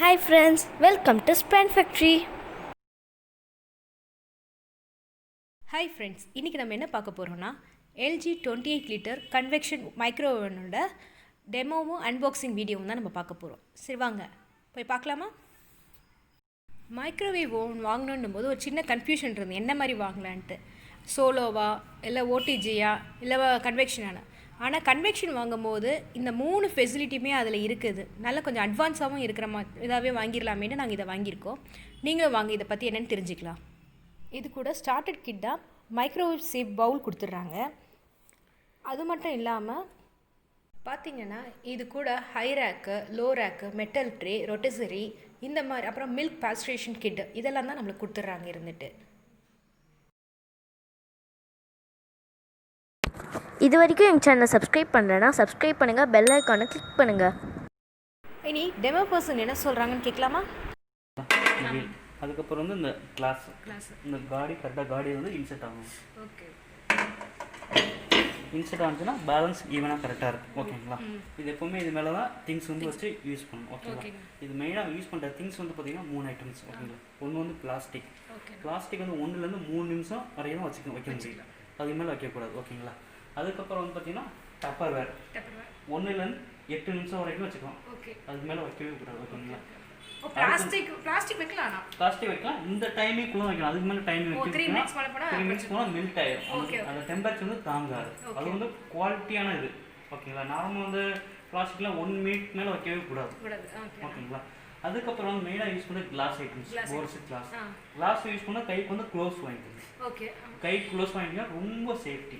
Hi friends, welcome to SPANFACTOry. Hi friends, இன்றைக்கி நம்ம என்ன பார்க்க போகிறோன்னா எல்ஜி 28 லிட்டர் கன்வெக்ஷன் மைக்ரோ ஓவனோட டெமோவும் அன்பாக்சிங் வீடியோவும் தான் நம்ம பார்க்க போகிறோம். சரி வாங்க போய் பார்க்கலாமா? மைக்ரோவேவ் ஓவன் வாங்கணுன்னும் போது ஒரு சின்ன கன்ஃபியூஷன் இருந்தது, என்ன மாதிரி வாங்கலான்ட்டு. சோலோவா இல்லை ஓடிஜியா இல்லை கன்வெக்ஷனான. ஆனால் கன்வெக்ஷன் வாங்கும்போது இந்த 3 ஃபெசிலிட்டியுமே அதில் இருக்குது. நல்லா கொஞ்சம் அட்வான்ஸாகவும் இருக்கிற இதாகவே வாங்கிடலாமேன்னு நாங்கள் இதை வாங்கியிருக்கோம். நீங்களும் வாங்க, இதை பற்றி என்னென்னு தெரிஞ்சுக்கலாம். இது கூட ஸ்டார்டர் கிட்டாக மைக்ரோவேவ் சேஃப் பவுல் கொடுத்துட்றாங்க. அது மட்டும் இல்லாமல் பார்த்திங்கன்னா இது கூட high rack, low rack, metal tray, rotisserie இந்த மாதிரி, அப்புறம் மில்க் பாஸ்ட்ரேஷன் கிட்டு இதெல்லாம் தான் நம்மளுக்கு கொடுத்துட்றாங்க இருந்துட்டு. இது வரைக்கும் எங்கள் சேனலை சப்ஸ்கிரைப் பண்ணலைன்னா சப்ஸ்கிரைப் பண்ணுங்கள், பெல் ஐக்கானை கிளிக் பண்ணுங்கள். இனி டெமோ பர்சன் என்ன சொல்கிறாங்கன்னு கேட்கலாமா? அதுக்கப்புறம் வந்து இந்த கிளாஸ் இந்த காடி கரெக்டாக காடி வந்து இன்செர்ட் ஆகும். ஓகே, இன்செர்ட் ஆனிச்சுன்னா பேலன்ஸ் ஈவனாக கரெக்டாக இருக்கும். ஓகேங்களா? இது எப்போவுமே இது மேலே தான் திங்ஸ் வந்து வச்சு யூஸ் பண்ணணும். ஓகேங்களா? இது மெயினாக யூஸ் பண்ணுற திங்ஸ் வந்து பார்த்திங்கன்னா 3 ஐட்டம்ஸ். ஓகேங்களா? ஒன்று வந்து பிளாஸ்டிக் வந்து 1லேருந்து 3 நிமிஷம் வரையும் வச்சுக்கணும், வைக்க முடியல, அதுக்கு மேலே வைக்கக்கூடாது. ஓகேங்களா? அதுக்கப்புறம் வந்து பார்த்திங்கன்னா டப்பர் வேர் 1லேருந்து 8 நிமிஷம் வரைக்கும் வச்சுக்கலாம், அதுக்கு மேலே வைக்கவே கூடாது. ஓகேங்களா? பிளாஸ்டிக் வைக்கலாம், பிளாஸ்டிக் வைக்கலாம், இந்த டைமிங்குள்ளே வைக்கலாம், அதுக்கு மேலே டைம் வைக்கலாம். 3 மினிட்ஸ் போனால் மெல்ட் ஆயிடும், அந்த டெம்பரேச்சர் வந்து தாங்காது. அது வந்து குவாலிட்டியான இது. ஓகேங்களா? நார்மல் வந்து பிளாஸ்டிக்லாம் 1 மினிட் மேலே வைக்கவே கூடாது. ஓகேங்களா? அதுக்கப்புறம் வந்து மெயினாக யூஸ் பண்ண கிளாஸ் ஐட்டம்ஸ், போர்ஸ் கிளாஸ் யூஸ் பண்ணால் கைக்கு வந்து க்ளோஸ் வாங்கிக்கணும். கை க்ளோஸ் வாங்கிட்டீங்கன்னா ரொம்ப சேஃப்டி.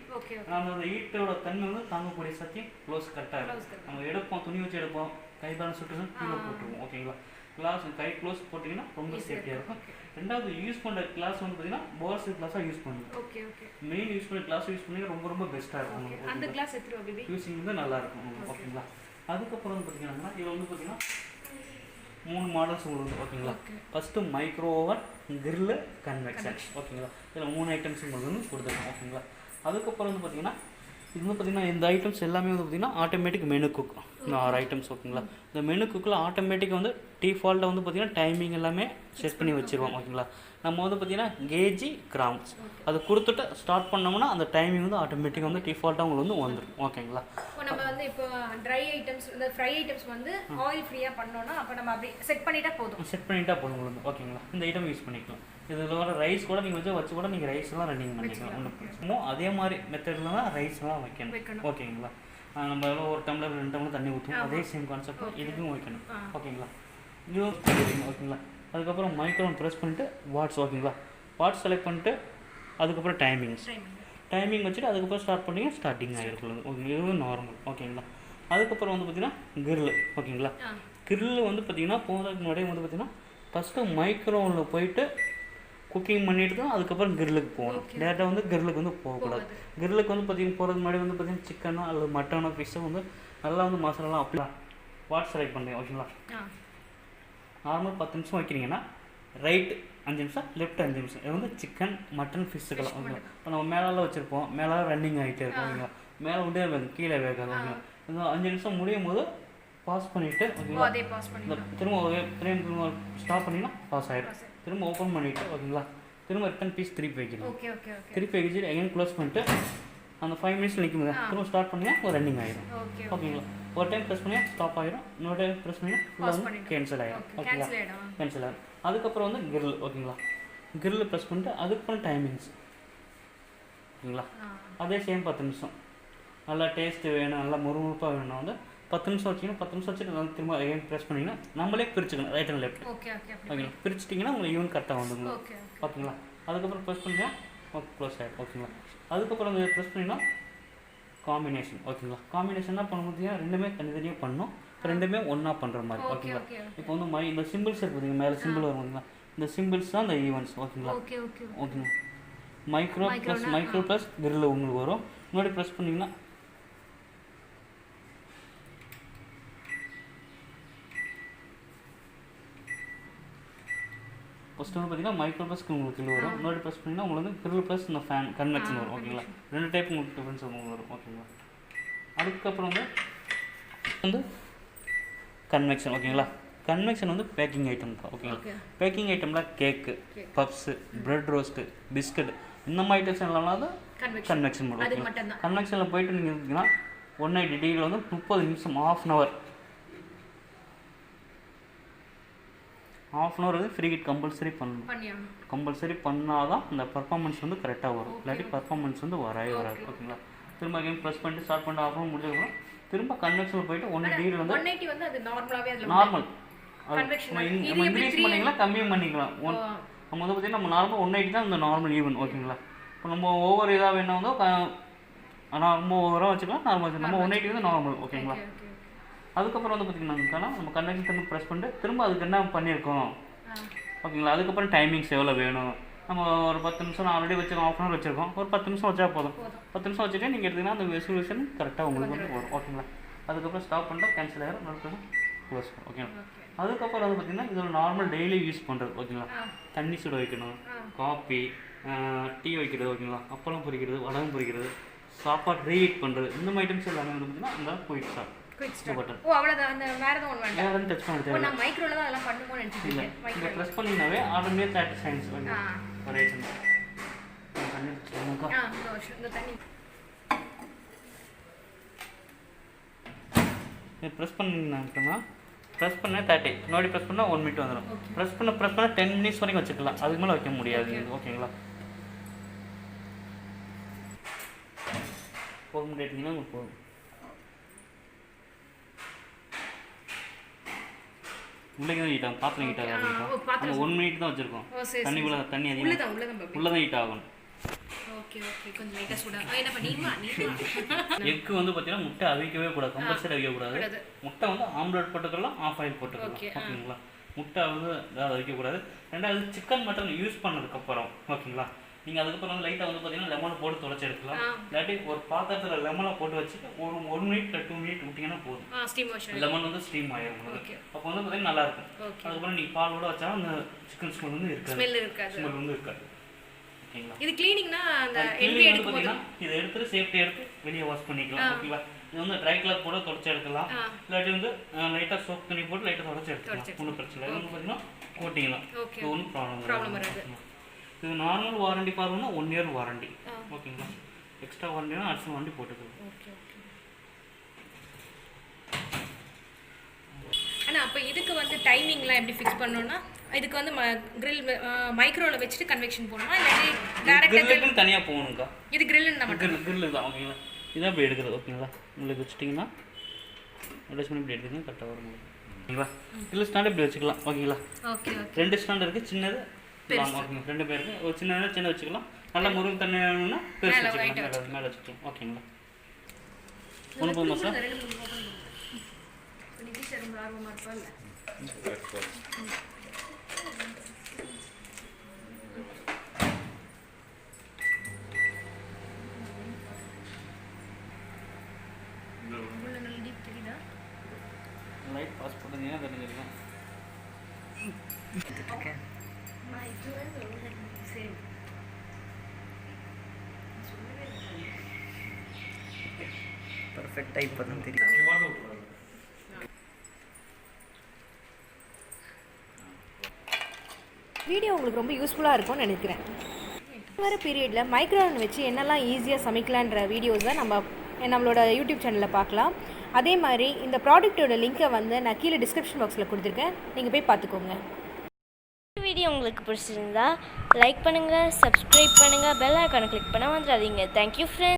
அந்த ஹீட்டோட தன்மை வந்து தாங்கக்கூடிய சத்தியம் க்ளோஸ் கரெக்டாக இருக்கும். நம்ம எடுப்போம், துணி வச்சு எடுப்போம், கை பேலன்ஸ் சுட்டு கீழே போட்டுருவோம். ஓகேங்களா? கிளாஸ் கை க்ளோஸ் போட்டிங்கன்னா ரொம்ப சேஃப்டியாக இருக்கும். ரெண்டாவது யூஸ் பண்ணுற கிளாஸ் வந்து பார்த்தீங்கன்னா போர்ஸ் கிளாஸாக யூஸ் பண்ணுங்க. மெயின் யூஸ் பண்ண கிளாஸ் யூஸ் பண்ணி ரொம்ப பெஸ்ட்டாக இருக்கும். அந்த கிளாஸ் எடுத்துருவோம், யூஸிங் வந்து நல்லா இருக்கும். ஓகேங்களா? அதுக்கப்புறம் வந்து பார்த்தீங்கன்னா இதில் வந்து பார்த்தீங்கன்னா 3 மாடல்ஸ் உங்களுக்கு. ஓகேங்களா? First micro oven, grill, convection. ஓகேங்களா? இதில் 3 ஐட்டம்ஸ் உங்களுக்கு வந்து கொடுத்துருக்கோம். ஓகேங்களா? அதுக்கப்புறம் வந்து பார்த்தீங்கன்னா இது வந்து பார்த்திங்கன்னா இந்த ஐட்டம்ஸ் எல்லாமே வந்து பார்த்திங்கன்னா ஆட்டோமேட்டிக் மெனு குக். இந்த 6 ஐட்டம்ஸ். ஓகேங்களா? இந்த மெனு குக்கில் ஆட்டோமேட்டிக்காக வந்து டிஃபால்ட்டாக வந்து பார்த்திங்கன்னா டைமிங் எல்லாமே செட் பண்ணி வச்சுருவோம். ஓகேங்களா? நம்ம வந்து பார்த்திங்கன்னா கேஜி, கிராம்ஸ் அது கொடுத்துட்டு ஸ்டார்ட் பண்ணோம்னா அந்த டைமிங் வந்து ஆட்டோமேட்டிக்காக வந்து டிஃபால்ட்டாக உங்களுக்கு வந்து வந்துடும். ஓகேங்களா? நம்ம வந்து இப்போ ட்ரை ஐட்டம்ஸ், இந்த ஃப்ரை ஐட்டம்ஸ் வந்து ஆயில் ஃப்ரீயாக பண்ணோன்னா அப்போ நம்ம அப்படி செட் பண்ணிட்டா போதும் உங்களுக்கு. ஓகேங்களா? இந்த ஐட்டம் யூஸ் பண்ணிக்கலாம். இதில் வர ரைஸ் கூட நீங்கள் வச்சு கூட நீங்கள் ரைஸ்லாம் ரன்னிங் பண்ணிக்கலாம். ஒன்றும் பிரச்சனை. அதே மாதிரி மெத்தடில் தான் ரைஸ்லாம் வைக்கணும். ஓகேங்களா? நம்ம எவ்வளோ 1 டம்ளர் 2 டம்ளர் தண்ணி ஊற்றணும், அதே சேம் கான்செப்ட் இதுக்கும் வைக்கணும். ஓகேங்களா? இதுவும் ஓகேங்களா? அதுக்கப்புறம் மைக்ரோன் ப்ரெஸ் பண்ணிவிட்டு வாட்ஸ். ஓகேங்களா? வாட்ஸ் செலக்ட் பண்ணிட்டு அதுக்கப்புறம் டைமிங் வச்சுட்டு அதுக்கப்புறம் ஸ்டார்ட் பண்ணிங்க, ஸ்டார்டிங் ஆகிருக்குள்ளது. ஓகே, இதுவும் நார்மல். ஓகேங்களா? அதுக்கப்புறம் வந்து பார்த்திங்கன்னா கிரில். ஓகேங்களா? கிரில் வந்து பார்த்திங்கன்னா போகிறதுக்கு முன்னாடியே வந்து பார்த்திங்கன்னா ஃபஸ்ட்டு மைக்ரோவில் போயிட்டு குக்கிங் பண்ணிட்டு தான் அதுக்கப்புறம் கிரில்லுக்கு போகணும். டேரெக்டாக வந்து கிரில்லுக்கு வந்து போகக்கூடாது. கிரில்லுக்கு வந்து பார்த்திங்கன்னா போகிறதுக்கு முன்னாடி வந்து பார்த்திங்கன்னா சிக்கனோ அல்லது மட்டனோ ஃபிஷ்ஷோ வந்து நல்லா வந்து மசாலாலாம் அப்படி வாட் செலக்ட் பண்ணுறேன். ஓகேங்களா? நார்மல் 10 நிமிஷம் வைக்கிறீங்கன்னா ரைட் 5 நிமிஷம், லெஃப்ட் 5 நிமிஷம். இது வந்து சிக்கன், மட்டன், ஃபிஷ்ஷுக்கெல்லாம். ஓகேங்களா? இப்போ நம்ம மேலே வச்சுருப்போம், மேலே ரன்னிங் ஆகிட்டே இருக்கும். ஓகேங்களா? மேலே விட்டே வேகும், கீழே வேகாது. ஓகேங்களா? இந்த 5 நிமிஷம் முடியும் போது பாஸ் பண்ணிவிட்டு, ஓகேங்களா, இந்த திரும்ப திரும்ப ஸ்டாப் பண்ணிங்கன்னா பாஸ் ஆகிடும். திரும்ப ஓப்பன் பண்ணிவிட்டு, ஓகேங்களா, திரும்ப ரிட்டன் பீஸ் திருப்பி வைக்கணும். திருப்பி வச்சுட்டு எகைன் க்ளோஸ் பண்ணிட்டு அந்த 5 மினிட்ஸில் நிற்கும், திரும்ப ஸ்டார்ட் பண்ணிங்கன்னா ஒரு ரன்னிங் ஆகிடும். ஓகேங்களா? ஒரு டைம் ப்ரெஸ் பண்ணிங்கன்னா ஸ்டாப் ஆகிடும், இன்னொரு டைம் ப்ரெஸ் பண்ணிங்கன்னா ஃபுல்லாக வந்து கேன்சல் ஆகிடும். ஓகேங்களா? கேன்சல் ஆகிடும். அதுக்கப்புறம் வந்து கிரில். ஓகேங்களா? கிரில் ப்ரெஸ் பண்ணிட்டு அதுக்கப்புறம் டைமிங்ஸ். ஓகேங்களா? அதே சேம் 10 நிமிஷம். நல்லா டேஸ்ட்டு வேணும், நல்லா முறுமுறுப்பாக வேணும் வந்து 10 நிமிஷம் வச்சிங்கன்னா 10 நிமிஷம் வச்சுட்டு நல்லா திரும்ப எகைன் ப்ரெஸ் பண்ணிங்கன்னா நம்மளே பிரிச்சுக்கணும், ரைட் அண்ட் லெஃப்ட். ஓகேங்களா? பிரிச்சிட்டிங்கன்னா உங்களுக்கு ஈவன் கரெக்டாக வந்துடும். ஓகேங்களா? அதுக்கப்புறம் ப்ரெஸ் பண்ணிங்கன்னா க்ளோஸ் ஆகிடும். ஓகேங்களா? அதுக்கப்புறம் வந்து ப்ரெஸ் பண்ணிங்கன்னா காம்பினேஷன். ஓகேங்களா? காம்பினேஷன்னா பண்ண முடியும், ரெண்டுமே தனித்தனியாக பண்ணணும், இப்போ ரெண்டுமே ஒன்றா பண்ணுற மாதிரி. ஓகேங்களா? இப்போ வந்து இந்த சிம்பிள்ஸ் இருக்குது, மேலே சிம்பிள் வருவாங்களா, இந்த சிம்பிள்ஸ் தான் இந்த ஈவெண்ட்ஸ். ஓகேங்களா? ஓகேங்களா? மைக்ரோ ப்ளஸ் கிரில் உங்களுக்கு வரும். முன்னாடி ப்ரெஸ் பண்ணிங்கன்னா ஃபஸ்ட்டு வந்து பார்த்திங்கன்னா மைக்ரோ ப்ளஸ்க்கு உங்களுக்கு கிரில் வரும். முன்னாடி ப்ரெஸ் பண்ணிங்கன்னா உங்களுக்கு வந்து கிரில் ப்ளஸ் இந்த ஃபேன் கன்வெக்ஷன் வரும். ஓகேங்களா? 2 டைப் உங்களுக்கு டிஃப்ரென்ஸ் உங்களுக்கு வரும். ஓகேங்களா? அதுக்கப்புறம் வந்து கன்வெக்ஷன். ஓகேங்களா? கன்வெக்ஷன் வந்து பேக்கிங் ஐட்டம் தான். ஓகேங்களா, பேக்கிங் ஐட்டமில் கேக்கு, பப்ஸு, ப்ரெட் ரோஸ்ட்டு, பிஸ்கட் இந்த மாதிரி ஐட்டம்ஸ் எல்லாம் தான் கன்வெக்ஷன் பண்ணுவோம். ஓகேங்களா, கன்வெக்ஷனில் போயிட்டு நீங்கள் இருந்தீங்கன்னா 180 டிகிரியில் வந்து 30 நிமிஷம் ½ ஹவர் வந்து ஃப்ரீ ஹீட் கம்பல்சரி பண்ணணும். கம்பல்சரி பண்ணால் தான் அந்த பர்ஃபார்மன்ஸ் வந்து கரெக்டாக வரும். இல்லாட்டி பர்ஃபார்மன்ஸ் வந்து வரவே வராது. ஓகேங்களா, திரும்ப கேம் ப்ரெஸ் பண்ணிட்டு ஸ்டார்ட் பண்ணிட்டு ½ ஹவர் முடிஞ்சதுக்கப்புறம் திரும்ப கன்வெக்ஷனில் போயிட்டு 180 டிகிரி வந்து 180 வந்து அது நார்மல் நம்ம இன்க்ரீஸ் பண்ணிக்கலாம் கம்மியும் பண்ணிக்கலாம். நம்ம வந்து பார்த்தீங்கன்னா நம்ம நார்மல் 180 தான் இந்த நார்மல் ஈவன். ஓகேங்களா, இப்போ நம்ம ஒவ்வொரு இதாக வேணா வந்து ஆனால் ரொம்ப ஓவராக வச்சுக்கலாம், நார்மல் வச்சுக்கலாம். நம்ம 180 வந்து நார்மல். ஓகேங்களா, அதுக்கப்புறம் வந்து பார்த்திங்கன்னா நம்ம கன்வெக்ஷன் திரும்ப ப்ரெஸ் பண்ணிட்டு திரும்ப அதுக்கு என்ன பண்ணியிருக்கோம். ஓகேங்களா, அதுக்கப்புறம் டைமிங்ஸ் எவ்வளோ வேணும். நம்ம ஒரு 10 நிமிஷம் ஆல்ரெடி வச்சுருக்கோம், ½ ஹவர் வச்சுருக்கோம், ஒரு 10 நிமிஷம் வச்சா போதும். 10 நிமிஷம் வச்சுட்டு நீங்கள் எடுத்திங்கன்னா அந்த ரெசல்யூஷன் கரெக்டாக உங்களுக்கு வந்து வரும். ஓகேங்களா, அதுக்கப்புறம் ஸ்டாப் பண்ணிட்டா கேன்சல் ஆகிடும், மறுபடியும் க்ளோஸ் பண்ணும். ஓகேங்களா, அதுக்கப்புறம் வந்து பார்த்திங்கன்னா இது ஒரு நார்மல் டெய்லி யூஸ் பண்ணுறது. ஓகேங்களா, தண்ணி சுட வைக்கணும், காஃபி டீ வைக்கிறது. ஓகேங்களா, அப்பளம் பொரிக்கிறது, வடகம் பொரிக்கிறது, சாப்பாடு ரீஹீட் பண்ணுறது, இந்த மாதிரி ஐட்டம்ஸ் எல்லாமே வந்து பார்த்திங்கன்னா இந்த குயிக் ஸ்டார்ட் பட்டன். அவ்வளோதான். அந்த வேறு எதுவும் ஒன்று வேண்டாம். வேறு டச் பண்ண தேவை. நான் மைக்ரோவில் தான் அதெல்லாம் பண்ணுமோன்னு நினச்சிருக்கேன். இங்கே ப்ரெஸ் பண்ணிங்கனாவே ஆல்ரெடி 30 செகண்ட்ஸ் வரைக்கும் தண்ணி இந்த தண்ணி ப்ரெஸ் பண்ணிங்கன்னா ப்ரெஸ் பண்ண 30 நோடி ப்ரெஸ் பண்ணால் 1 மினிட் வந்துடும். ப்ரெஸ் பண்ண 10 மினிட்ஸ் வரைக்கும் வச்சுக்கலாம், அதுக்கு மேலே வைக்க முடியாது. ஓகேங்களா, 4 மினிட் எடுத்தீங்கன்னா உங்களுக்கு போதும். உள்ளே தான் ஹீட் ஆகும், பாத்திரம் ஹீட் ஆகும். நம்ம 1 மினிட் தான் வச்சுருக்கோம், தண்ணிக்குள்ளே தண்ணி அதிகம் உள்ளே தான் ஹீட் ஆகும். எக்கு வந்து பார்த்தீங்கன்னா முட்டை அவிக்கவே கூடாது, கம்பல்சரி அவிக்கக்கூடாது. முட்டை வந்து ஆம்லெட் போட்டுக்கலாம், ஆஃப் ஆயில் போட்டுக்கலாம். ஓகேங்களா, முட்டை வந்து அதாவது அவிக்கக்கூடாது. ரெண்டாவது சிக்கன் மட்டன் யூஸ் பண்ணதுக்கப்புறம் ஓகேங்களா, நீங்கள் அதுக்கப்புறம் வந்து லைட்டாக வந்து பார்த்தீங்கன்னா லெமனை போட்டு துடைச்சி எடுக்கலாம். இல்லாட்டி ஒரு பாத்திரத்தில் லெமனை போட்டு வச்சுட்டு ஒரு 1 மினிட் இல்லை 2 மினிட் விட்டிங்கன்னா போதும், லெமன் வந்து ஸ்டீம் ஆகிடும். அப்போ வந்து பார்த்தீங்கன்னா நல்லாயிருக்கும். அதுக்கப்புறம் நீங்கள் பாலோட வச்சாலும் அந்த சிக்கன் ஸ்மெல் வந்து இருக்காது, ஸ்மெல் வந்து இருக்காது. ஓகேங்களா, இது கிளீனிங்னா அந்த எல்பி எடுத்து பார்த்தீங்கன்னா இதை எடுத்துட்டு சேஃப்டி எடுத்து வெளியே வாஷ் பண்ணிக்கலாம். ஓகேங்களா, இது வந்து ட்ரை கிளாத் போட தொடச்சி எடுக்கலாம், இல்லாட்டி வந்து லைட்டாக சோப் தண்ணி போட்டு லைட்டாக தொடச்சி எடுத்துக்கலாம், ஒன்றும் பிரச்சனை இல்லை. இது வந்து பார்த்தீங்கன்னா கோட்டிங்கலாம், இது ஒன்றும் ப்ராப்ளம் வராது. இது நார்மல் வாரண்டி பார்க்கணும்னா 1 இயர் வாரண்டி. ஓகேங்களா, எக்ஸ்ட்ரா வாரண்டினா அடிஷனல் வாரண்டி போட்டுக்கலாம். ஆனால் அப்போ இதுக்கு வந்து டைமிங்லாம் எப்படி ஃபிக்ஸ் பண்ணணும்னா இதுக்கு வந்து கிரில் மைக்ரோவில் வச்சுட்டு கன்வெக்ஷன் போகணுமா இல்லாட்டி டேரெக்டாக தனியாக போகணுங்கக்கா? இது கிரில்னு நம்ம கிரில் தான். ஓகேங்களா, இதான் இப்படி எடுக்கிறது. ஓகேங்களா, உங்களுக்கு வச்சுட்டிங்கன்னா அட்ஜஸ்ட் பண்ணி இப்படி எடுத்துக்கிங்க கரெக்டாக வரும். ஓகேங்களா, இல்லை ஸ்டாண்ட் இப்படி வச்சுக்கலாம். ஓகேங்களா, 2 ஸ்டாண்ட் இருக்குது, சின்னது ஓகேங்க, 2 பேருக்கு ஒரு சின்ன வச்சுக்கலாம். நல்லா முருகன் தண்ணி வேணும்னா பெருசு வச்சுக்கலாம், மேலே வச்சுக்கலாம். ஓகேங்களா, ஒன்று போதுமா சார்? லைட் பாஸ் பண்ணுறீங்கன்னா தெரிஞ்சுக்கலாம். பர்ஃபெக்டாக இப்போ தான் தெரியும். வீடியோ உங்களுக்கு ரொம்ப யூஸ்ஃபுல்லாக இருக்கும்னு நினைக்கிறேன். வர பீரியடில் மைக்ரோவன் வச்சு என்னெல்லாம் ஈஸியாக சமைக்கலான்ற வீடியோஸை நம்மளோட யூடியூப் சேனலில் பார்க்கலாம். அதே மாதிரி இந்த ப்ராடக்ட்டோட லிங்க்கை வந்து நான் கீழே டிஸ்கிரிப்ஷன் பாக்ஸில் கொடுத்துருக்கேன், நீங்கள் போய் பார்த்துக்கோங்க. வீடியோ உங்களுக்கு பிடிச்சிருந்தா லைக் பண்ணுங்கள், சப்ஸ்கிரைப் பண்ணுங்கள், பெல் ஐக்கானை கிளிக் பண்ண வந்துடாதீங்க. Thank you friends.